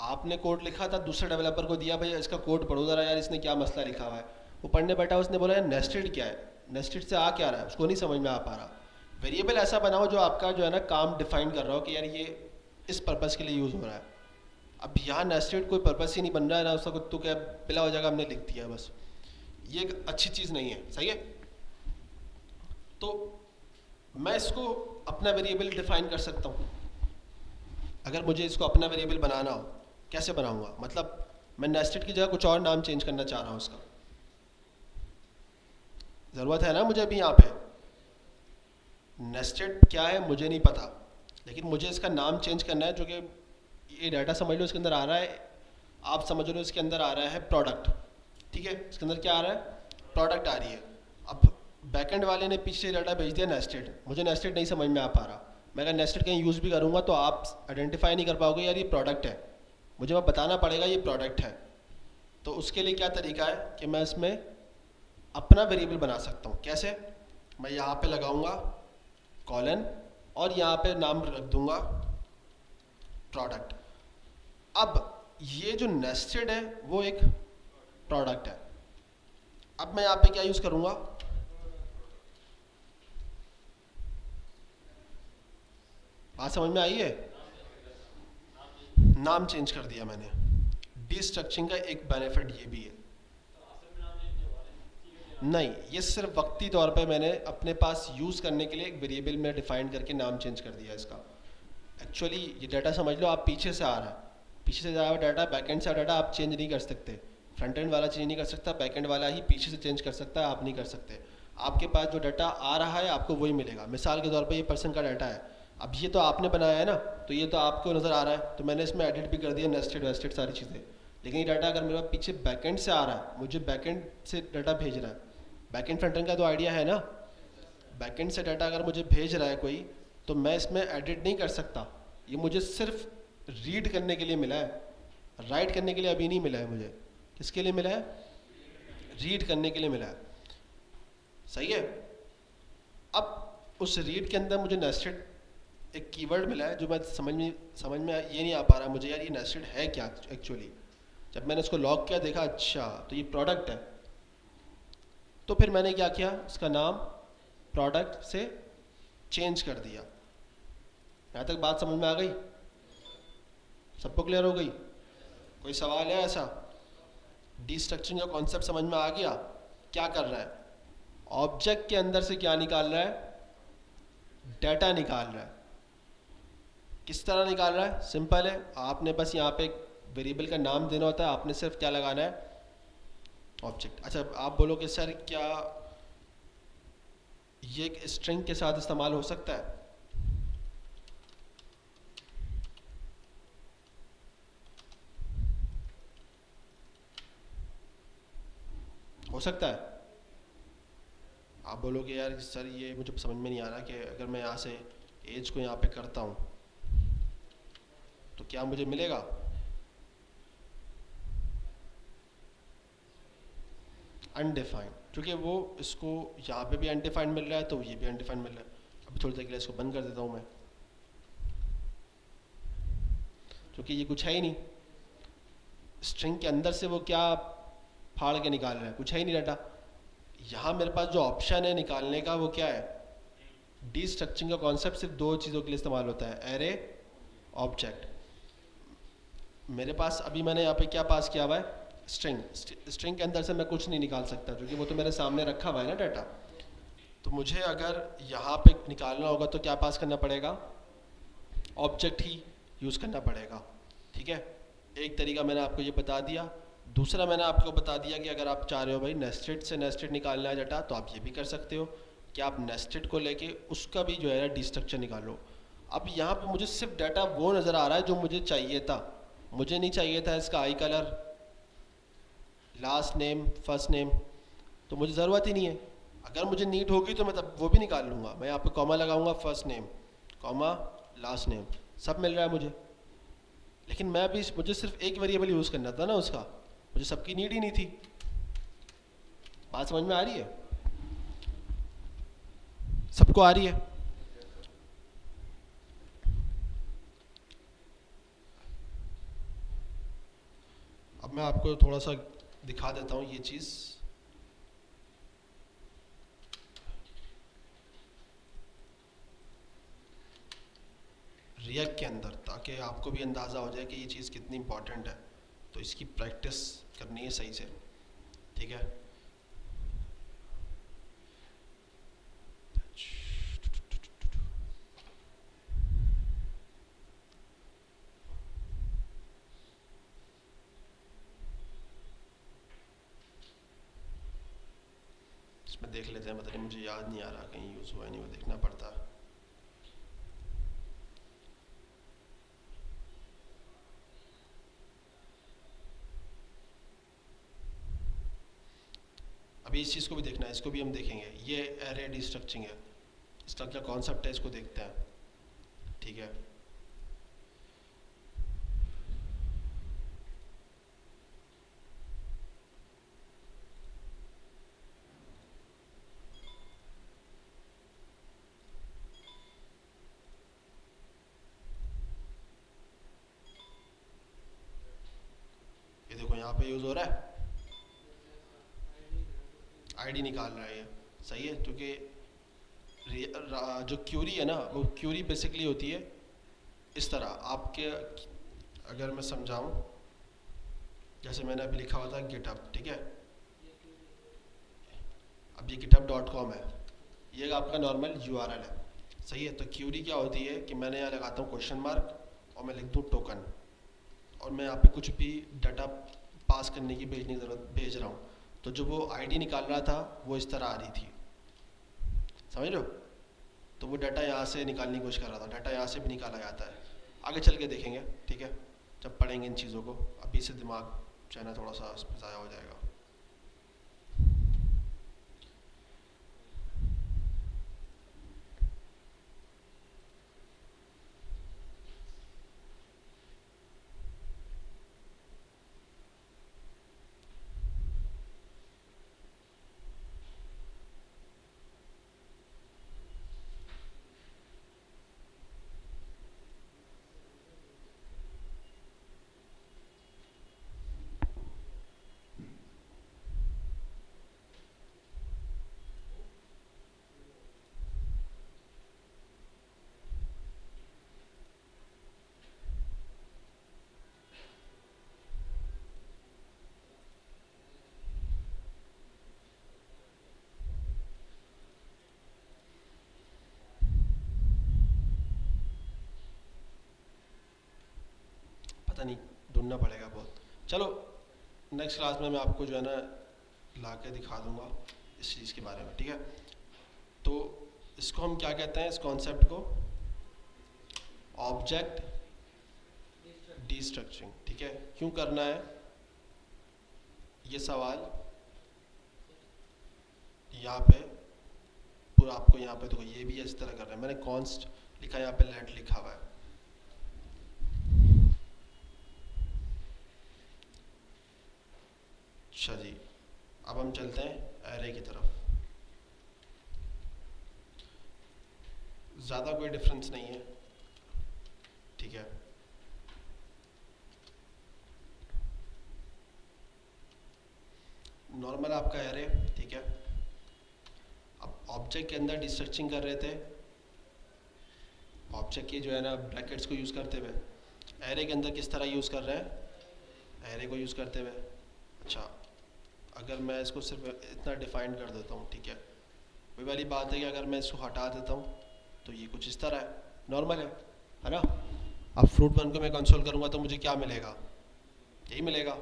आपने कोड लिखा था, दूसरे डेवलपर को दिया, भाई इसका कोड पढ़ो ज़रा यार इसने क्या मसला लिखा हुआ है। वो पढ़ने बैठा, उसने बोला यार नेस्टेड क्या है, नेस्टेड से आ क्या रहा है, उसको नहीं समझ में आ पा रहा। वेरिएबल ऐसा बनाओ जो आपका जो है ना काम डिफाइन कर रहा हो कि यार ये इस पर्पज़ के लिए यूज़ हो रहा है। अब यहाँ नेस्टेड कोई पर्पज़ ही नहीं बन रहा है ना, उसका कुछ तो क्या बिला हो जाएगा, हमने लिख दिया बस, ये एक अच्छी चीज़ नहीं है, सही है। तो मैं इसको अपना वेरिएबल डिफाइन कर सकता हूँ। अगर मुझे इसको अपना वेरिएबल बनाना हो, कैसे बनाऊंगा, मतलब मैं नेस्टेड की जगह कुछ और नाम चेंज करना चाह रहा हूँ, उसका ज़रूरत है ना मुझे अभी। यहाँ पे नेस्टेड क्या है मुझे नहीं पता, लेकिन मुझे इसका नाम चेंज करना है, जो कि ये डाटा समझ लो इसके अंदर आ रहा है, आप समझ लो इसके अंदर आ रहा है प्रोडक्ट, ठीक है, इसके अंदर क्या आ रहा है, प्रोडक्ट आ रही है। अब बैकएंड वाले ने पीछे डाटा भेज दिया नेस्टेड, मुझे नेस्टेड नहीं समझ में आ पा रहा। मैं अगर नेस्टेड कहीं यूज़ भी करूँगा तो आप आइडेंटिफाई नहीं कर पाओगे यार ये प्रोडक्ट है, मुझे वहाँ बताना पड़ेगा ये प्रोडक्ट है। तो उसके लिए क्या तरीका है कि मैं इसमें अपना वेरिएबल बना सकता हूँ। कैसे, मैं यहाँ पे लगाऊंगा कॉलन और यहाँ पे नाम रख दूंगा प्रोडक्ट। अब ये जो नेस्टेड है वो एक प्रोडक्ट है। अब मैं यहाँ पे क्या यूज़ करूँगा, बात समझ में आई है? नाम चेंज कर दिया मैंने। डिस्ट्रक्चरिंग का एक बेनिफिट ये भी है। नहीं, ये सिर्फ वक्ती तौर पे मैंने अपने पास यूज़ करने के लिए एक वेरिएबल में डिफाइन करके नाम चेंज कर दिया इसका। एक्चुअली ये डाटा समझ लो, आप पीछे से आ रहा है, पीछे से आया हुआ डाटा, बैकएंड से डाटा आप चेंज नहीं कर सकते। फ्रंट एंड वाला चेंज नहीं कर सकता, बैकएंड वाला ही पीछे से चेंज कर सकता है, आप नहीं कर सकते। आपके पास जो डाटा आ रहा है आपको वही मिलेगा। मिसाल के तौर पे ये पर्सन का डाटा है, अब ये तो आपने बनाया है ना, तो ये तो आपको नज़र आ रहा है, तो मैंने इसमें एडिट भी कर दिया, नेस्टेड वेस्टेड सारी चीज़ें। लेकिन ये डाटा अगर मेरे पास पीछे बैकएंड से आ रहा है, मुझे बैकएंड से डाटा भेज रहा है, बैकएंड फ्रंट एंड का तो आइडिया है ना, बैकएंड से डाटा अगर मुझे भेज रहा है कोई, तो मैं इसमें एडिट नहीं कर सकता। ये मुझे सिर्फ रीड करने के लिए मिला है, राइट करने के लिए अभी नहीं मिला है मुझे। किसके लिए मिला है? रीड करने के लिए मिला है। सही है। अब उस रीड के अंदर मुझे नेस्टेड एक कीवर्ड मिला है जो मैं समझ में ये नहीं आ पा रहा मुझे, यार ये नेस्टेड है क्या एक्चुअली। जब मैंने उसको लॉग किया, देखा अच्छा तो ये प्रोडक्ट है, तो फिर मैंने क्या किया, इसका नाम प्रोडक्ट से चेंज कर दिया। यहाँ तक बात समझ में आ गई? सबको क्लियर हो गई? कोई सवाल है ऐसा? डिस्ट्रक्चरिंग का कॉन्सेप्ट समझ में आ गया? क्या कर रहा है, ऑब्जेक्ट के अंदर से क्या निकाल रहा है, डाटा निकाल रहा है। किस तरह निकाल रहा है? सिंपल है, आपने बस यहाँ पे एक वेरिएबल का नाम देना होता है, आपने सिर्फ क्या लगाना है, ऑब्जेक्ट। अच्छा आप बोलोगे सर क्या ये एक स्ट्रिंग के साथ इस्तेमाल हो सकता है? हो सकता है। आप बोलोगे यार सर ये मुझे समझ में नहीं आ रहा कि अगर मैं यहाँ से एज को यहाँ पे करता हूँ तो क्या मुझे मिलेगा? अनडिफाइंड, क्योंकि वो इसको यहाँ पे भी अनडिफाइंड मिल रहा है तो ये भी अनडिफाइंड मिल रहा है। अभी थोड़ी देर के लिए इसको बंद कर देता हूँ मैं, क्योंकि ये कुछ है ही नहीं। स्ट्रिंग के अंदर से वो क्या फाड़ के निकाल रहा है, कुछ है ही नहीं डाटा। यहाँ मेरे पास जो ऑप्शन है निकालने का वो क्या है, डिस्ट्रक्चरिंग का कॉन्सेप्ट सिर्फ दो चीज़ों के लिए इस्तेमाल होता है, एरे, ऑब्जेक्ट। मेरे पास अभी मैंने यहाँ पे क्या पास किया हुआ है, स्ट्रिंग। स्ट्रिंग के अंदर से मैं कुछ नहीं निकाल सकता क्योंकि वो तो मेरे सामने रखा हुआ है ना डाटा। तो मुझे अगर यहाँ पे निकालना होगा तो क्या पास करना पड़ेगा, ऑब्जेक्ट ही यूज़ करना पड़ेगा। ठीक है, एक तरीका मैंने आपको ये बता दिया। दूसरा मैंने आपको बता दिया कि अगर आप चाह रहे हो भाई नेस्टेड से नेस्टेड निकालना है डाटा, तो आप ये भी कर सकते हो कि आप नेस्टेड को लेके उसका भी जो है डिस्ट्रक्चर निकालो। अब यहाँ पे मुझे सिर्फ डाटा वो नज़र आ रहा है जो मुझे चाहिए था। मुझे नहीं चाहिए था इसका आई colour, last name, first name, तो मुझे ज़रूरत ही नहीं है। अगर मुझे नीड होगी तो मैं तब वो भी निकाल लूँगा। मैं यहाँ पे कॉमा लगाऊंगा, first name comma last name, सब मिल रहा है मुझे। लेकिन मैं भी मुझे सिर्फ एक वेरिएबल यूज़ करना था ना उसका, मुझे सबकी नीड ही नहीं थी। बात समझ में आ रही है? सबको आ रही है? अब मैं आपको थोड़ा सा दिखा देता हूँ ये चीज़। रिएक्ट के अंदर, ताकि आपको भी अंदाज़ा हो जाए कि ये चीज़ कितनी इंपॉर्टेंट है। तो इसकी प्रैक्टिस करनी है सही से। ठीक है, इसमें देख लेते हैं, मतलब मुझे याद नहीं आ रहा कहीं यूज़ हुआ नहीं, वो देखना पड़ता है। अभी इस चीज़ को भी देखना है, इसको भी हम देखेंगे। ये एरे डिस्ट्रक्चरिंग है, इसका क्या कॉन्सेप्ट है इसको देखते हैं। ठीक है, पे यूज़ हो रहा है, आईडी निकाल रहा है ये, सही है। क्योंकि जो क्यूरी है ना, वो क्यूरी बेसिकली होती है इस तरह आपके, अगर मैं समझाऊं, जैसे मैंने अभी लिखा हुआ था गिटहब, ठीक है, अब ये github.com है, ये आपका नॉर्मल यूआरएल है, सही है। तो क्यूरी क्या होती है कि मैंने यहाँ लगाता हूँ क्वेश्चन मार्क और मैं लिख दूँ टोकन, और मैं यहाँ पे कुछ भी डाटा पास करने की भेज रहा हूँ, तो जो वो आईडी निकाल रहा था वो इस तरह आ रही थी, समझ लो। तो वो डाटा यहाँ से निकालने की कोशिश कर रहा था, डाटा यहाँ से भी निकाला जाता है, आगे चल के देखेंगे, ठीक है, जब पढ़ेंगे इन चीज़ों को। अभी से दिमाग जो है ना थोड़ा सा ज़ाया हो जाएगा। पता नहीं, ढूंढना पड़ेगा बहुत। चलो नेक्स्ट क्लास में मैं आपको जो है ना ला के दिखा दूंगा इस चीज़ के बारे में, ठीक है। तो इसको हम क्या कहते हैं, इस कॉन्सेप्ट को ऑब्जेक्ट डीस्ट्रक्चरिंग, ठीक है। क्यों करना है ये सवाल यहाँ पे पूरा आपको, यहाँ पे देखो ये भी इस तरह कर रहे हैं, मैंने कॉन्स्ट लिखा है, यहाँ पे लेट लिखा हुआ है। अच्छा जी, अब हम चलते हैं एरे की तरफ। ज़्यादा कोई डिफरेंस नहीं है, ठीक है। नॉर्मल आपका एरे, ठीक है। अब ऑब्जेक्ट के अंदर डिस्ट्रक्चरिंग कर रहे थे, ऑब्जेक्ट की जो है ना ब्रैकेट्स को यूज़ करते हुए, एरे के अंदर किस तरह यूज़ कर रहे हैं, एरे को यूज़ करते हुए। अच्छा, अगर मैं इसको सिर्फ इतना डिफाइन कर देता हूँ, ठीक है, वही वाली बात है कि अगर मैं इसको हटा देता हूँ तो ये कुछ इस तरह है, नॉर्मल है ना। अब फ्रूट वन को मैं कंसोल करूँगा तो मुझे क्या मिलेगा, यही मिलेगा।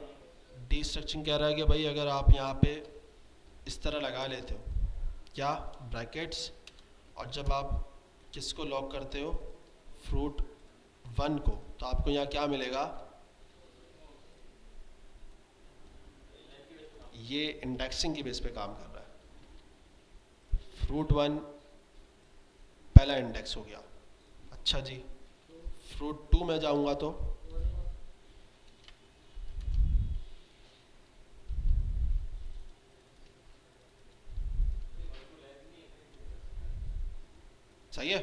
डीस्ट्रक्चरिंग कह रहा है कि भाई अगर आप यहाँ पे इस तरह लगा लेते हो क्या, ब्रैकेट्स, और जब आप किसको लॉक करते हो, फ्रूट वन को, तो आपको यहाँ क्या मिलेगा, ये इंडेक्सिंग की बेस पे काम कर रहा है। फ्रूट वन पहला इंडेक्स हो गया, अच्छा जी। फ्रूट टू में जाऊंगा तो सही है,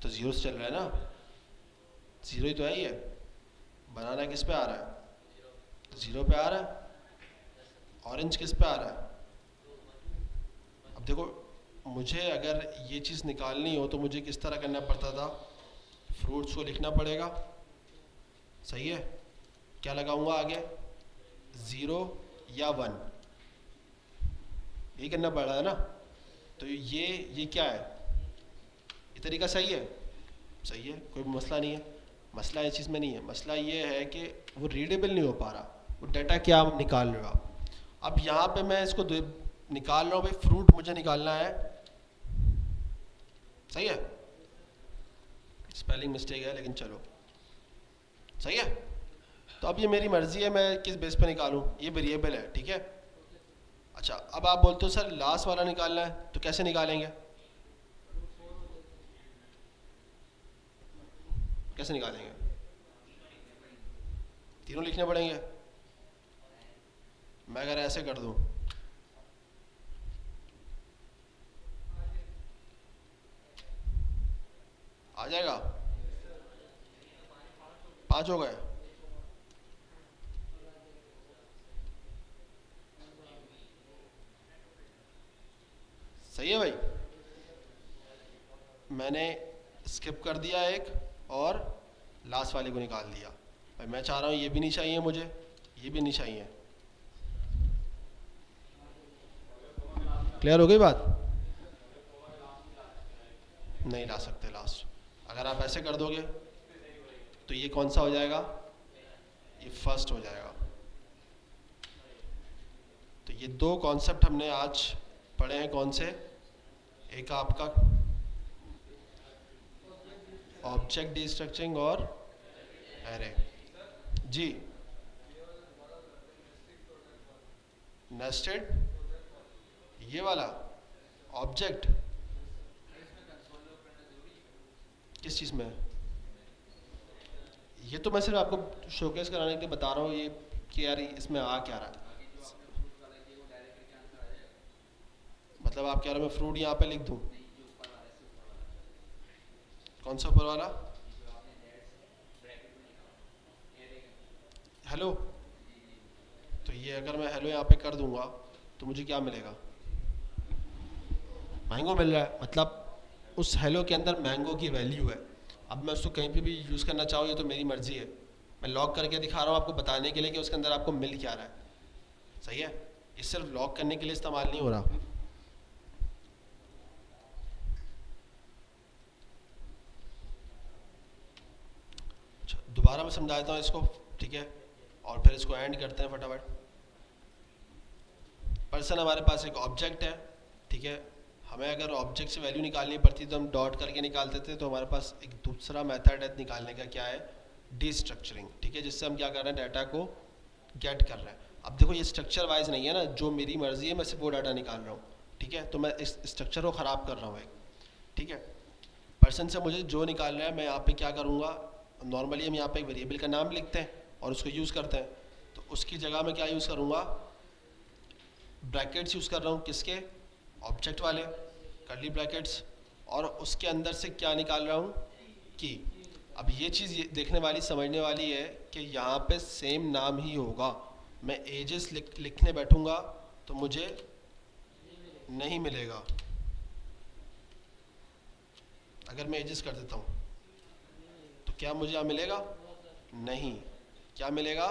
तो जीरो से चल रहा है ना, जीरो ही तो है ये, बनाना किस पे आ रहा है, जीरो पे आ रहा है। ऑरेंज किस पे आ रहा है, अब देखो मुझे अगर ये चीज़ निकालनी हो तो मुझे किस तरह करना पड़ता था, फ्रूट्स को लिखना पड़ेगा, सही है। क्या लगाऊंगा आगे, ज़ीरो या वन, यही करना पड़ रहा है ना। तो ये क्या है, ये तरीका सही है, सही है, कोई मसला नहीं है। मसला इस चीज़ में नहीं है, मसला ये है कि वो रीडेबल नहीं हो पा रहा, वो डाटा क्या आप निकाल रहे हो आप। अब यहाँ पे मैं इसको निकाल रहा हूँ भाई, फ्रूट मुझे निकालना है, सही है, स्पेलिंग मिस्टेक है लेकिन चलो सही है। तो अब ये मेरी मर्जी है मैं किस बेस पे निकालूं, ये वेरिएबल है, ठीक है। अच्छा, अब आप बोलते हो सर लास्ट वाला निकालना है, तो कैसे निकालेंगे, कैसे निकालेंगे, तीनों लिखने पड़ेंगे। मैं अगर ऐसे कर दूं, आ जाएगा, 5 हो गए। सही है भाई, मैंने स्किप कर दिया एक और लास्ट वाले को निकाल दिया। भाई मैं चाह रहा हूँ ये भी नहीं चाहिए मुझे, ये भी नहीं चाहिए। क्लियर हो गई बात? नहीं ला सकते लास्ट। अगर आप ऐसे कर दोगे तो ये कौन सा हो जाएगा, ये फर्स्ट हो जाएगा। तो ये दो कॉन्सेप्ट हमने आज पढ़े हैं। कौन से? एक आपका ऑब्जेक्ट डिस्ट्रक्चरिंग और एरे। जी, नेस्टेड, ये वाला ऑब्जेक्ट किस चीज़ में? ये तो मैं सिर्फ आपको शोकेस कराने के लिए बता रहा हूँ ये कि यार इसमें आ क्या रहा है। मतलब आप कह रहे हो मैं फ्रूट यहाँ पे लिख दूँ? कौन सा ऊपर वाला? हेलो। तो ये अगर मैं हेलो यहाँ पे कर दूंगा तो मुझे क्या मिलेगा? मैंगो मिल रहा है। मतलब उस हेलो के अंदर मैंगो की वैल्यू है। अब मैं उसको कहीं पे भी यूज़ करना चाहूँ ये तो मेरी मर्ज़ी है। मैं लॉक करके दिखा रहा हूँ आपको बताने के लिए कि उसके अंदर आपको मिल क्या रहा है। सही है, ये सिर्फ लॉक करने के लिए इस्तेमाल नहीं हो रहा। अच्छा, दोबारा मैं समझा देता हूँ इसको, ठीक है, और फिर इसको एंड करते हैं फटाफट। पर्सन हमारे पास एक ऑब्जेक्ट है, ठीक है। हमें अगर ऑब्जेक्ट से वैल्यू निकालनी पड़ती तो हम डॉट करके निकालते थे। तो हमारे पास एक दूसरा मेथड है निकालने का, क्या है? डिस्ट्रक्चरिंग, ठीक है, जिससे हम क्या कर रहे हैं, डाटा को गेट कर रहे हैं। अब देखो ये स्ट्रक्चर वाइज नहीं है ना, जो मेरी मर्जी है मैं सिर्फ वो डाटा निकाल रहा हूँ, ठीक है। तो मैं इस स्ट्रक्चर को ख़राब कर रहा हूँ एक, ठीक है। पर्सन से मुझे जो निकालना है मैं यहाँ पे क्या करूँगा, नॉर्मली हम यहाँ पे एक वेरिएबल का नाम लिखते हैं और उसको यूज़ करते हैं। तो उसकी जगह मैं क्या यूज़ करूँगा, ब्रैकेट्स यूज़ कर रहा हूँ। किसके? ऑब्जेक्ट वाले, कर्ली ब्रैकेट्स, और उसके अंदर से क्या निकाल रहा हूँ, की। अब ये चीज़ देखने वाली समझने वाली है कि यहाँ पे सेम नाम ही होगा। मैं एजेस लिखने बैठूँगा तो मुझे नहीं मिलेगा। अगर मैं एजेस कर देता हूँ तो क्या मुझे यहाँ मिलेगा? नहीं। क्या मिलेगा?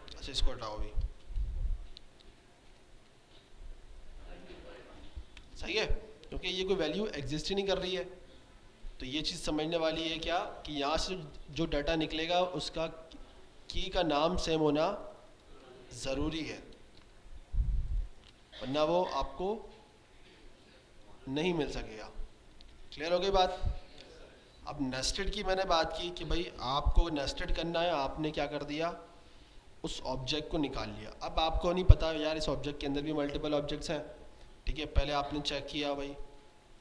अच्छा इसको हटाओ अभी। सही है, क्योंकि ये कोई वैल्यू एग्जिस्ट ही नहीं कर रही है। तो ये चीज़ समझने वाली है क्या, कि यहाँ से जो डाटा निकलेगा उसका की का नाम सेम होना ज़रूरी है, वरना वो आपको नहीं मिल सकेगा। क्लियर हो गई बात? अब नेस्टेड की मैंने बात की कि भाई आपको नेस्टेड करना है, आपने क्या कर दिया, उस ऑब्जेक्ट को निकाल लिया। अब आपको नहीं पता यार इस ऑब्जेक्ट के अंदर भी मल्टीपल ऑब्जेक्ट्स हैं, ठीक है। पहले आपने चेक किया, भाई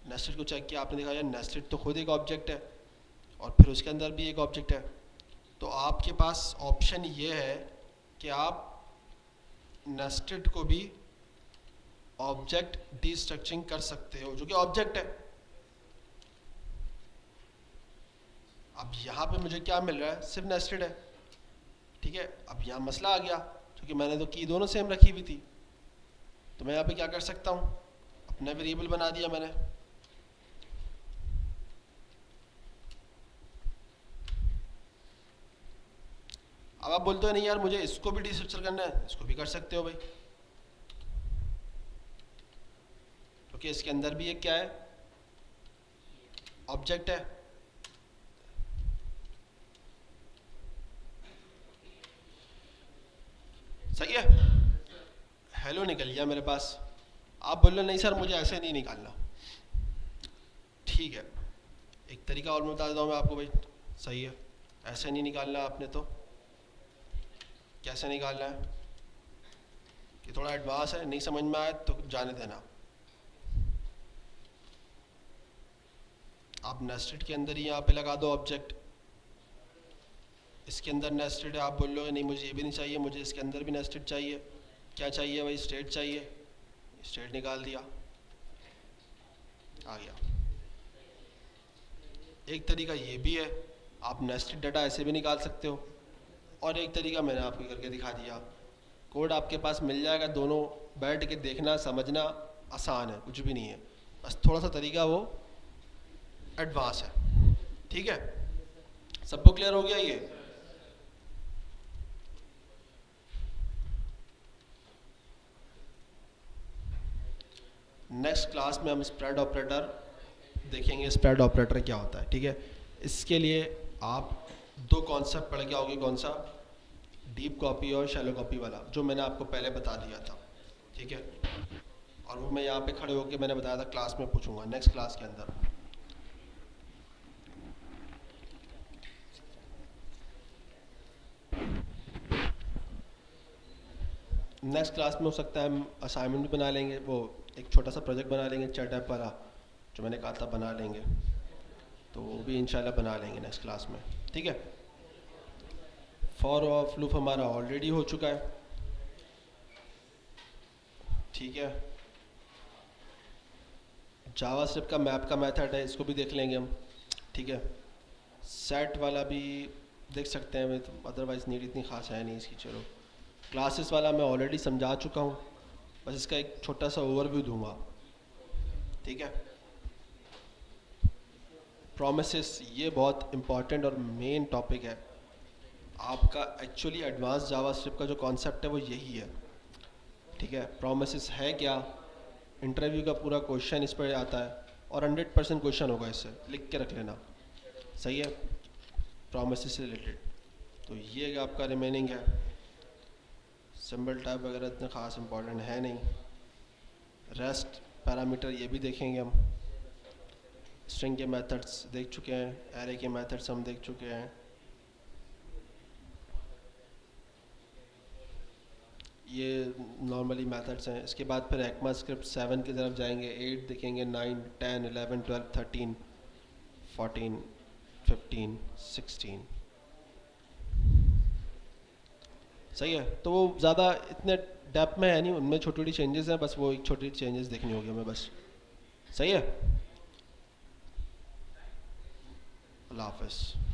नेस्टेड को चेक किया, आपने देखा यार नेस्टेड तो खुद एक ऑब्जेक्ट है और फिर उसके अंदर भी एक ऑब्जेक्ट है। तो आपके पास ऑप्शन ये है कि आप नेस्टेड को भी ऑब्जेक्ट डिस्ट्रक्चरिंग कर सकते हो, जो कि ऑब्जेक्ट है। अब यहाँ पे मुझे क्या मिल रहा है, सिर्फ नेस्टेड है, ठीक है। अब यहाँ मसला आ गया, क्योंकि मैंने तो की दोनों सेम रखी हुई थी। तो मैं यहाँ पे क्या कर सकता हूँ, अपना वेरिएबल बना दिया मैंने। अब आप बोलते हो नहीं यार मुझे इसको भी डिस्ट्रक्चर करना है, इसको भी कर सकते हो भाई, क्योंकि इसके अंदर भी एक क्या है, ऑब्जेक्ट है। सही है, हेलो निकल गया मेरे पास। आप बोल रहे नहीं सर मुझे ऐसे नहीं निकालना, ठीक है। एक तरीका और मैं बता देता हूँ मैं आपको भाई, सही है, ऐसे नहीं निकालना आपने। तो कैसे निकालना है, कि थोड़ा एडवांस है, नहीं समझ में आए तो जाने देना। आप नेस्टेड के अंदर ही यहाँ पे लगा दो ऑब्जेक्ट, इसके अंदर नेस्टेड है। आप बोल लो नहीं मुझे ये भी नहीं चाहिए, मुझे इसके अंदर भी नेस्टेड चाहिए। क्या चाहिए भाई, स्टेट चाहिए, स्टेट निकाल दिया, आ गया। एक तरीका ये भी है आप नेस्टेड डाटा ऐसे भी निकाल सकते हो, और एक तरीका मैंने आपको करके दिखा दिया। कोड आपके पास मिल जाएगा, दोनों बैठ के देखना समझना आसान है, कुछ भी नहीं है, बस थोड़ा सा तरीका वो एडवांस है। ठीक है, सबको क्लियर हो गया ये? नेक्स्ट क्लास में हम स्प्रेड ऑपरेटर देखेंगे, स्प्रेड ऑपरेटर क्या होता है। ठीक है, इसके लिए आप दो कॉन्सेप्ट पढ़ के आओगे, कौन सा? डीप कॉपी और शैलो कॉपी वाला, जो मैंने आपको पहले बता दिया था। ठीक है, और वो मैं यहाँ पे खड़े होकर मैंने बताया था क्लास में पूछूंगा, नेक्स्ट क्लास के अंदर। नेक्स्ट क्लास में हो सकता है हम असाइनमेंट भी बना लेंगे, वो एक छोटा सा प्रोजेक्ट बना लेंगे चैट ऐप वाला, जो मैंने कहा था बना लेंगे, तो वो भी इंशाल्लाह बना लेंगे नेक्स्ट क्लास में। ठीक है, फॉर ऑफ लूप हमारा ऑलरेडी हो चुका है। ठीक है, जावास्क्रिप्ट का मैप का मेथड है, इसको भी देख लेंगे हम। ठीक है, सेट वाला भी देख सकते हैं, तो अदरवाइज़ नीड इतनी खास है नहीं इसकी। चलो, क्लासेस वाला मैं ऑलरेडी समझा चुका हूँ, बस इसका एक छोटा सा ओवरव्यू दूंगा। ठीक है, प्रोमिसेस ये बहुत इंपॉर्टेंट और मेन टॉपिक है आपका। एक्चुअली एडवांस जावास्क्रिप्ट का जो कॉन्सेप्ट है वो यही है। ठीक है, प्रोमिसेस है क्या, इंटरव्यू का पूरा क्वेश्चन इस पर आता है, और 100% क्वेश्चन होगा, इससे लिख के रख लेना। सही है, प्रोमिसेस से रिलेटेड तो ये आपका रिमेनिंग है। सिंबल टाइप वगैरह इतना ख़ास इंपॉर्टेंट है नहीं। रेस्ट पैरामीटर ये भी देखेंगे हम। स्ट्रिंग के मेथड्स देख चुके हैं, एरे के मेथड्स हम देख चुके हैं। ये नॉर्मली मेथड्स हैं। इसके बाद फिर एक्मा स्क्रिप्ट 7 की तरफ जाएंगे, 8 देखेंगे, 9 10 11 12 13 14 15 16। सही है, तो वो ज़्यादा इतने डेप्थ में है नहीं, उनमें छोटी छोटी चेंजेस हैं, बस वो एक छोटी चेंजेस देखनी होगी हमें बस। सही है, अल्लाह हाफ़िज़।